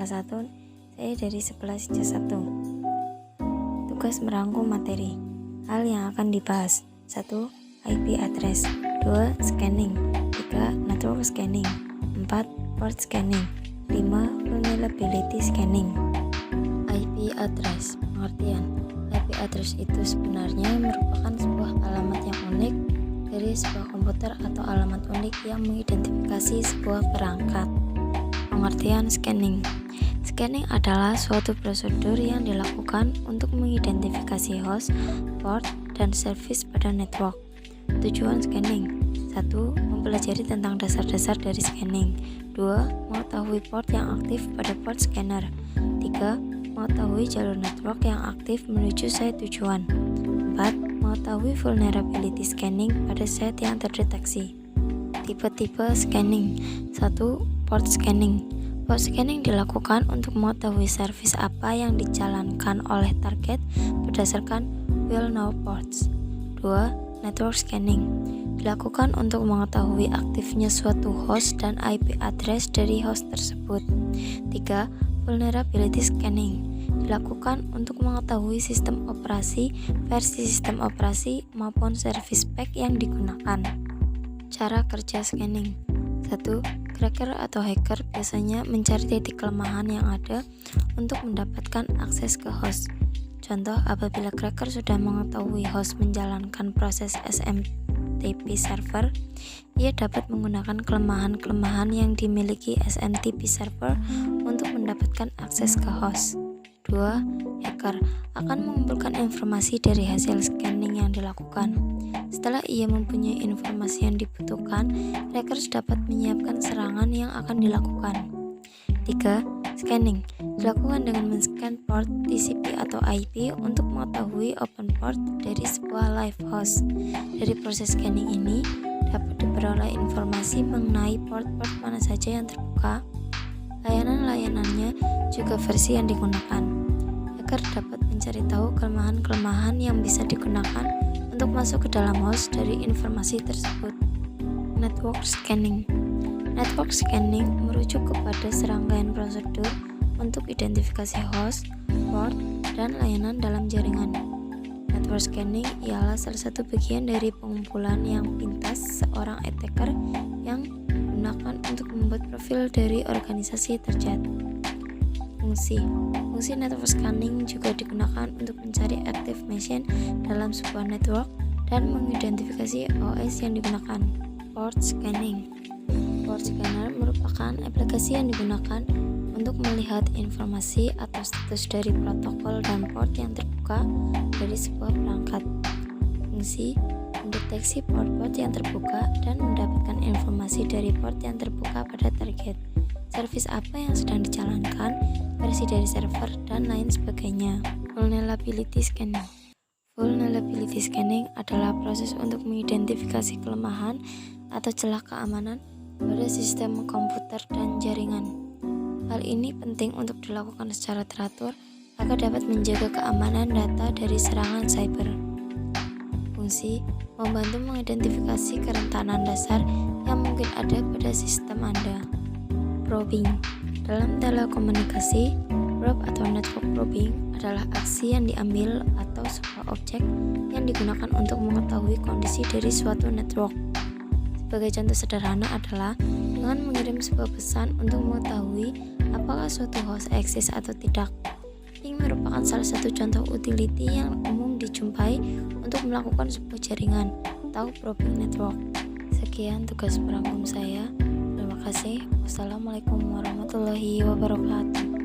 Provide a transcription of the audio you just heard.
1. Saya dari 11C1. Tugas merangkum materi. Hal yang akan dibahas: 1. IP address, 2. Scanning, 3. Network scanning, 4. Port scanning, 5. Vulnerability scanning. IP address. Pengertian: IP address itu sebenarnya merupakan sebuah alamat yang unik dari sebuah komputer atau alamat unik yang mengidentifikasi sebuah perangkat. Pengertian scanning. Scanning adalah suatu prosedur yang dilakukan untuk mengidentifikasi host, port, dan service pada network. Tujuan scanning: 1. Mempelajari tentang dasar-dasar dari scanning. 2. Mengetahui port yang aktif pada port scanner. 3. Mengetahui jalur network yang aktif menuju site tujuan. 4. Mengetahui vulnerability scanning pada site yang terdeteksi. Tipe-tipe scanning. 1. Port scanning. Port scanning dilakukan untuk mengetahui service apa yang dijalankan oleh target berdasarkan well-known ports. 2. Network scanning. Dilakukan untuk mengetahui aktifnya suatu host dan IP address dari host tersebut. 3. Vulnerability scanning. Dilakukan untuk mengetahui sistem operasi, versi sistem operasi, maupun service pack yang digunakan. Cara kerja scanning. 1. Cracker atau hacker biasanya mencari titik kelemahan yang ada untuk mendapatkan akses ke host. Contoh, apabila cracker sudah mengetahui host menjalankan proses SMTP server, ia dapat menggunakan kelemahan-kelemahan yang dimiliki SMTP server untuk mendapatkan akses ke host. 2. Hacker akan mengumpulkan informasi dari hasil scanning yang dilakukan. Setelah ia mempunyai informasi yang dibutuhkan, hackers dapat menyiapkan serangan yang akan dilakukan. 3. Scanning dilakukan dengan men-scan port TCP atau IP untuk mengetahui open port dari sebuah live host. Dari proses scanning ini dapat diperoleh informasi mengenai port-port mana saja yang terbuka, layanan-layanannya, juga versi yang digunakan. Hacker dapat mencari tahu kelemahan-kelemahan yang bisa digunakan untuk masuk ke dalam host dari informasi tersebut. Network scanning. Network scanning merujuk kepada serangkaian prosedur untuk identifikasi host, port, dan layanan dalam jaringan. Network scanning ialah salah satu bagian dari pengumpulan yang pintas seorang attacker yang digunakan untuk membuat profil dari organisasi terjat. Fungsi network scanning juga digunakan untuk mencari active machine dalam sebuah network dan mengidentifikasi OS yang digunakan. Port scanning. Port scanner merupakan aplikasi yang digunakan untuk melihat informasi atau status dari protokol dan port yang terbuka dari sebuah perangkat. Fungsi: mendeteksi port-port yang terbuka dan mendapatkan informasi dari port yang terbuka pada target, service apa yang sedang dijalankan, versi dari server, dan lain sebagainya. Vulnerability scanning. Vulnerability scanning adalah proses untuk mengidentifikasi kelemahan atau celah keamanan pada sistem komputer dan jaringan. Hal ini penting untuk dilakukan secara teratur agar dapat menjaga keamanan data dari serangan cyber. Fungsi: membantu mengidentifikasi kerentanan dasar yang mungkin ada pada sistem Anda. Probing. Dalam telekomunikasi, probe atau network probing adalah aksi yang diambil atau sebuah objek yang digunakan untuk mengetahui kondisi dari suatu network. Sebagai contoh sederhana adalah dengan mengirim sebuah pesan untuk mengetahui apakah suatu host eksis atau tidak. Ini merupakan salah satu contoh utility yang umum dijumpai untuk melakukan sebuah jaringan atau probing network. Sekian tugas merangkum saya. Terima kasih. Wassalamualaikum warahmatullahi wabarakatuh.